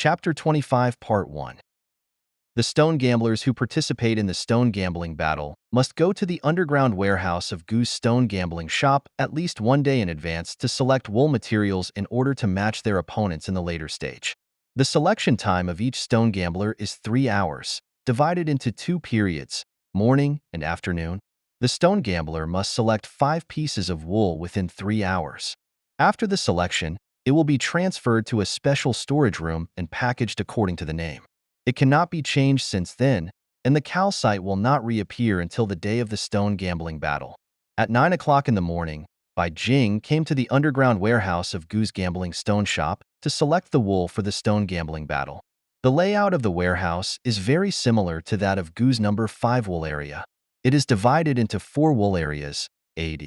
Chapter 25, Part 1. The stone gamblers who participate in the stone gambling battle must go to the underground warehouse of Goose Stone Gambling Shop at least one day in advance to select wool materials in order to match their opponents in the later stage. The selection time of each stone gambler is 3 hours, divided into 2 periods, morning and afternoon. The stone gambler must select 5 pieces of wool within 3 hours. After the selection, it will be transferred to a special storage room and packaged according to the name. It cannot be changed since then, and the calcite will not reappear until the day of the stone gambling battle. At 9 o'clock in the morning, Bai Jing came to the underground warehouse of Goose Gambling Stone Shop to select the wool for the stone gambling battle. The layout of the warehouse is very similar to that of Goose number 5 wool area. It is divided into 4 wool areas, AD.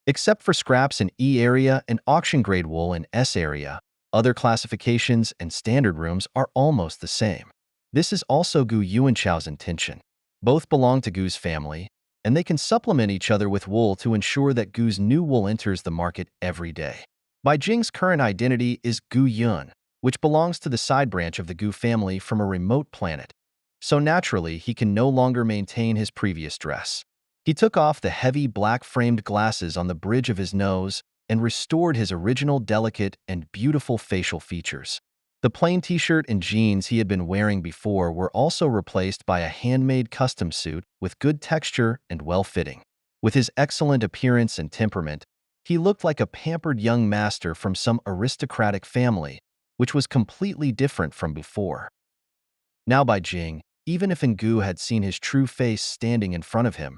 Except for scraps in E area and auction-grade wool in S area, other classifications and standard rooms are almost the same. This is also Gu Yuanchao's intention. Both belong to Gu's family, and they can supplement each other with wool to ensure that Gu's new wool enters the market every day. Bai Jing's current identity is Gu Yun, which belongs to the side branch of the Gu family from a remote planet. So naturally, he can no longer maintain his previous dress. He took off the heavy black-framed glasses on the bridge of his nose and restored his original delicate and beautiful facial features. The plain t-shirt and jeans he had been wearing before were also replaced by a handmade custom suit with good texture and well-fitting. With his excellent appearance and temperament, he looked like a pampered young master from some aristocratic family, which was completely different from before. Now Bai Jing, even if Ngu had seen his true face standing in front of him,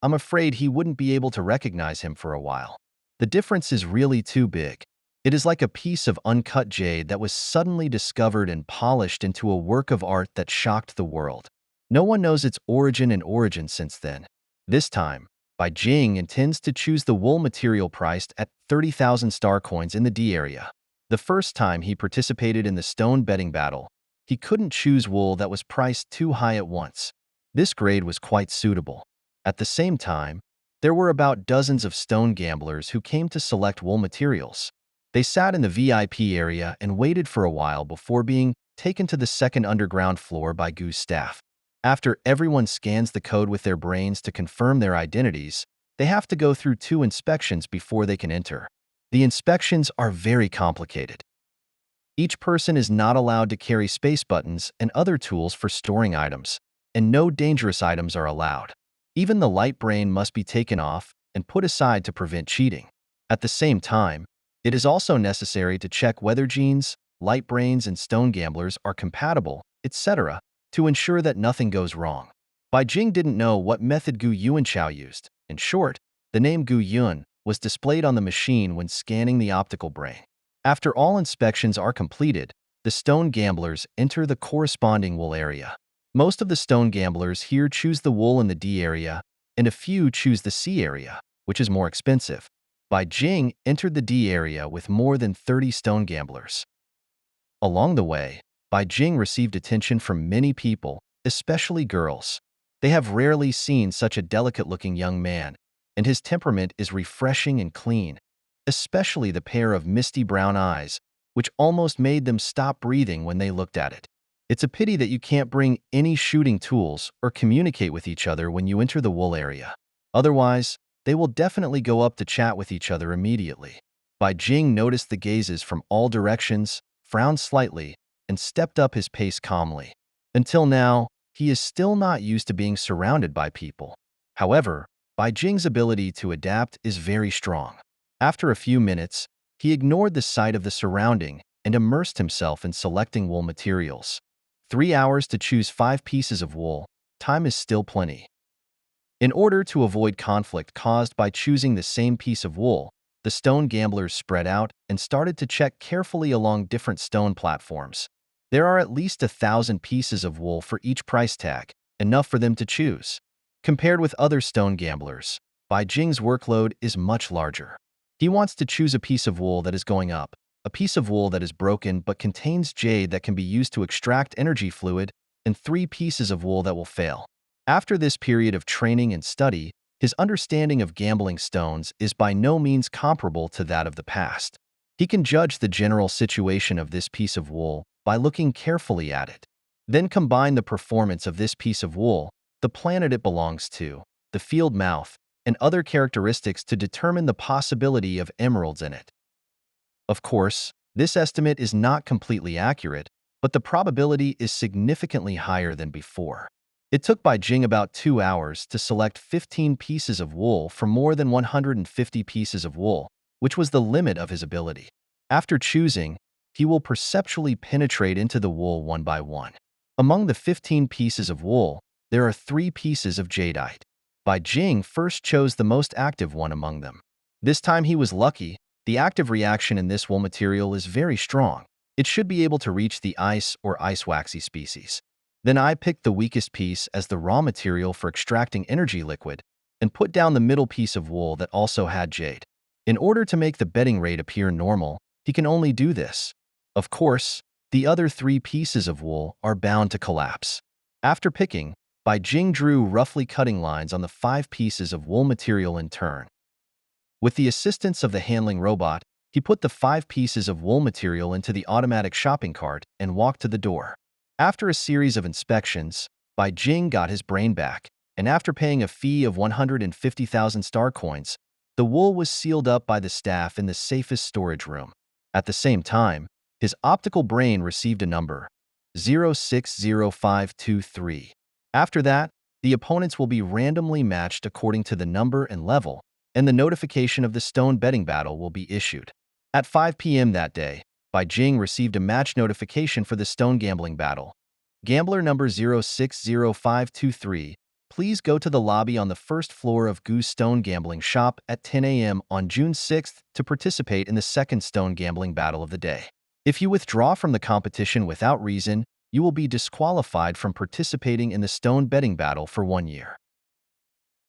I'm afraid he wouldn't be able to recognize him for a while. The difference is really too big. It is like a piece of uncut jade that was suddenly discovered and polished into a work of art that shocked the world. No one knows its origin since then. This time, Bai Jing intends to choose the wool material priced at 30,000 star coins in the D area. The first time he participated in the stone betting battle, he couldn't choose wool that was priced too high at once. This grade was quite suitable. At the same time, there were about dozens of stone gamblers who came to select wool materials. They sat in the VIP area and waited for a while before being taken to the second underground floor by Gu's staff. After everyone scans the code with their brains to confirm their identities, they have to go through 2 inspections before they can enter. The inspections are very complicated. Each person is not allowed to carry space buttons and other tools for storing items, and no dangerous items are allowed. Even the light brain must be taken off and put aside to prevent cheating. At the same time, it is also necessary to check whether genes, light brains, and stone gamblers are compatible, etc., to ensure that nothing goes wrong. Bai Jing didn't know what method Gu Yuanchao used. In short, the name Gu Yun was displayed on the machine when scanning the optical brain. After all inspections are completed, the stone gamblers enter the corresponding wool area. Most of the stone gamblers here choose the wool in the D area, and a few choose the C area, which is more expensive. Bai Jing entered the D area with more than 30 stone gamblers. Along the way, Bai Jing received attention from many people, especially girls. They have rarely seen such a delicate-looking young man, and his temperament is refreshing and clean, especially the pair of misty brown eyes, which almost made them stop breathing when they looked at it. It's a pity that you can't bring any shooting tools or communicate with each other when you enter the wool area. Otherwise, they will definitely go up to chat with each other immediately. Bai Jing noticed the gazes from all directions, frowned slightly, and stepped up his pace calmly. Until now, he is still not used to being surrounded by people. However, Bai Jing's ability to adapt is very strong. After a few minutes, he ignored the sight of the surrounding and immersed himself in selecting wool materials. 3 hours to choose 5 pieces of wool. Time is still plenty. In order to avoid conflict caused by choosing the same piece of wool, the stone gamblers spread out and started to check carefully along different stone platforms. There are at least 1,000 pieces of wool for each price tag, enough for them to choose. Compared with other stone gamblers, Bai Jing's workload is much larger. He wants to choose a piece of wool that is going up, a piece of wool that is broken but contains jade that can be used to extract energy fluid, and 3 pieces of wool that will fail. After this period of training and study, his understanding of gambling stones is by no means comparable to that of the past. He can judge the general situation of this piece of wool by looking carefully at it. Then combine the performance of this piece of wool, the planet it belongs to, the field mouth, and other characteristics to determine the possibility of emeralds in it. Of course, this estimate is not completely accurate, but the probability is significantly higher than before. It took Bai Jing about 2 hours to select 15 pieces of wool from more than 150 pieces of wool, which was the limit of his ability. After choosing, he will perceptually penetrate into the wool one by one. Among the 15 pieces of wool, there are 3 pieces of jadeite. Bai Jing first chose the most active one among them. This time he was lucky. The active reaction in this wool material is very strong. It should be able to reach the ice or ice waxy species. Then I picked the weakest piece as the raw material for extracting energy liquid and put down the middle piece of wool that also had jade. In order to make the betting rate appear normal, he can only do this. Of course, the other 3 pieces of wool are bound to collapse. After picking, Bai Jing drew roughly cutting lines on the 5 pieces of wool material in turn. With the assistance of the handling robot, he put the 5 pieces of wool material into the automatic shopping cart and walked to the door. After a series of inspections, Bai Jing got his brain back, and after paying a fee of 150,000 star coins, the wool was sealed up by the staff in the safest storage room. At the same time, his optical brain received a number, 060523. After that, the opponents will be randomly matched according to the number and level, and the notification of the stone betting battle will be issued. At 5 p.m. that day, Bai Jing received a match notification for the stone gambling battle. Gambler number 060523, please go to the lobby on the first floor of Goose Stone Gambling Shop at 10 a.m. on June 6th to participate in the second stone gambling battle of the day. If you withdraw from the competition without reason, you will be disqualified from participating in the stone betting battle for 1 year.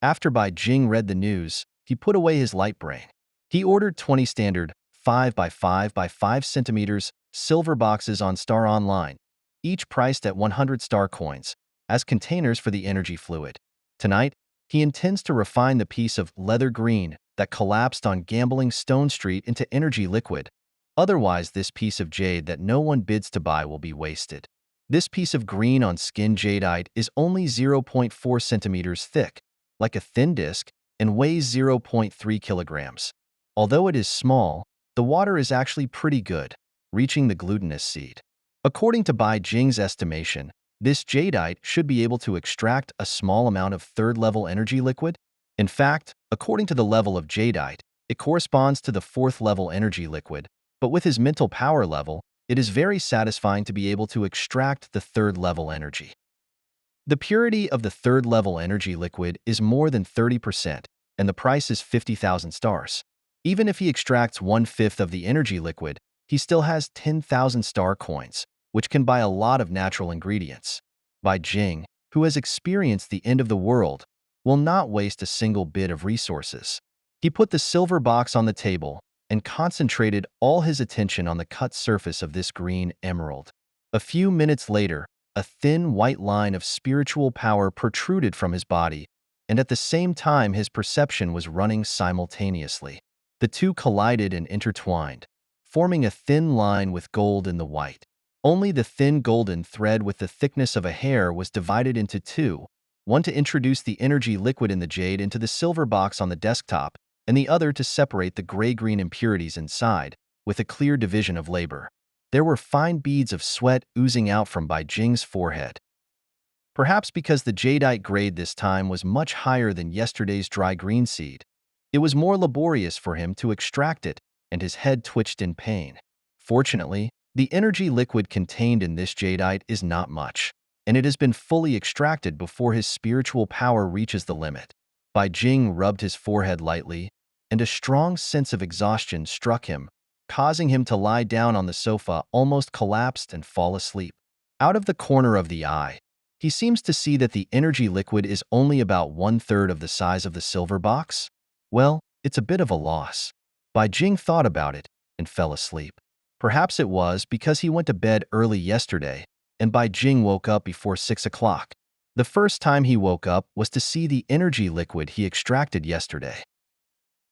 After Bai Jing read the news, he put away his light brain. He ordered 20 standard 5 by 5 by 5 centimeters silver boxes on Star Online, each priced at 100 star coins, as containers for the energy fluid. Tonight, he intends to refine the piece of leather green that collapsed on Gambling Stone Street into energy liquid. Otherwise, this piece of jade that no one bids to buy will be wasted. This piece of green on skin jadeite is only 0.4 centimeters thick, like a thin disc, and weighs 0.3 kilograms. Although it is small, the water is actually pretty good, reaching the glutinous seed. According to Bai Jing's estimation, this jadeite should be able to extract a small amount of third-level energy liquid. In fact, according to the level of jadeite, it corresponds to the 4th-level energy liquid, but with his mental power level, it is very satisfying to be able to extract the 3rd-level energy. The purity of the 3rd-level energy liquid is more than 30%, and the price is 50,000 stars. Even if he extracts 1/5 of the energy liquid, he still has 10,000 star coins, which can buy a lot of natural ingredients. Bai Jing, who has experienced the end of the world, will not waste a single bit of resources. He put the silver box on the table and concentrated all his attention on the cut surface of this green emerald. A few minutes later, a thin white line of spiritual power protruded from his body, and at the same time his perception was running simultaneously. The two collided and intertwined, forming a thin line with gold in the white. Only the thin golden thread with the thickness of a hair was divided into 2, one to introduce the energy liquid in the jade into the silver box on the desktop, and the other to separate the gray-green impurities inside, with a clear division of labor. There were fine beads of sweat oozing out from Bai Jing's forehead. Perhaps because the jadeite grade this time was much higher than yesterday's dry green seed, it was more laborious for him to extract it, and his head twitched in pain. Fortunately, the energy liquid contained in this jadeite is not much, and it has been fully extracted before his spiritual power reaches the limit. Bai Jing rubbed his forehead lightly, and a strong sense of exhaustion struck him, causing him to lie down on the sofa, almost collapsed and fall asleep. Out of the corner of the eye, he seems to see that the energy liquid is only about 1/3 of the size of the silver box. Well, it's a bit of a loss. Bai Jing thought about it and fell asleep. Perhaps it was because he went to bed early yesterday, and Bai Jing woke up before 6 o'clock. The first time he woke up was to see the energy liquid he extracted yesterday.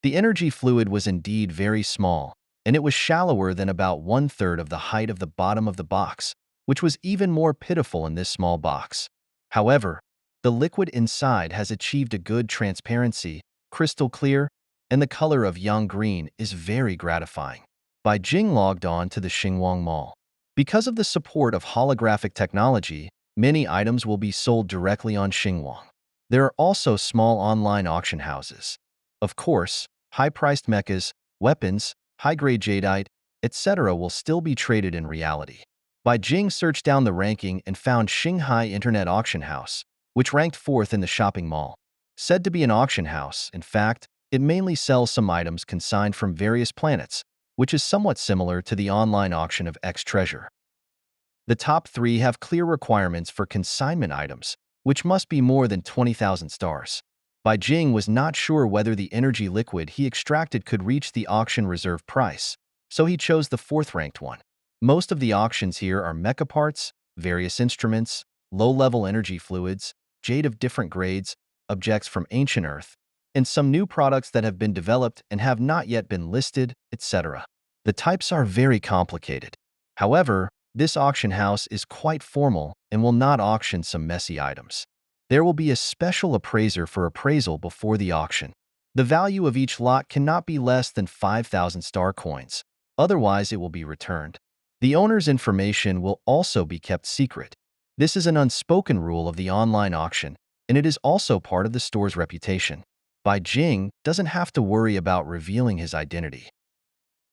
The energy fluid was indeed very small, and it was shallower than about 1/3 of the height of the bottom of the box, which was even more pitiful in this small box. However, the liquid inside has achieved a good transparency, crystal clear, and the color of yang green is very gratifying. Bai Jing logged on to the Xinguang Mall. Because of the support of holographic technology, many items will be sold directly on Xinguang. There are also small online auction houses. Of course, high-priced mechas, weapons, high-grade jadeite, etc. will still be traded in reality. Bai Jing searched down the ranking and found Shanghai Internet Auction House, which ranked 4th in the shopping mall. Said to be an auction house, in fact, it mainly sells some items consigned from various planets, which is somewhat similar to the online auction of X Treasure. The top 3 have clear requirements for consignment items, which must be more than 20,000 stars. Bai Jing was not sure whether the energy liquid he extracted could reach the auction reserve price, so he chose the 4th-ranked one. Most of the auctions here are mecha parts, various instruments, low-level energy fluids, jade of different grades, objects from ancient Earth, and some new products that have been developed and have not yet been listed, etc. The types are very complicated. However, this auction house is quite formal and will not auction some messy items. There will be a special appraiser for appraisal before the auction. The value of each lot cannot be less than 5,000 star coins, otherwise it will be returned. The owner's information will also be kept secret. This is an unspoken rule of the online auction, and it is also part of the store's reputation. Bai Jing doesn't have to worry about revealing his identity.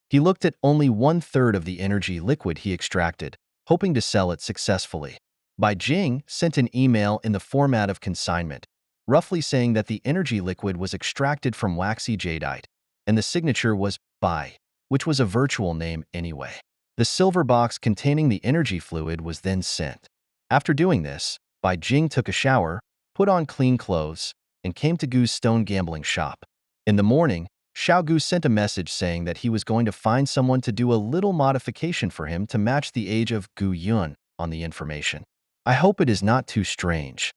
He looked at only 1/3 of the energy liquid he extracted, hoping to sell it successfully. Bai Jing sent an email in the format of consignment, roughly saying that the energy liquid was extracted from waxy jadeite, and the signature was Bai, which was a virtual name anyway. The silver box containing the energy fluid was then sent. After doing this, Bai Jing took a shower, put on clean clothes, and came to Gu's stone gambling shop. In the morning, Xiao Gu sent a message saying that he was going to find someone to do a little modification for him to match the age of Gu Yun on the information. I hope it is not too strange.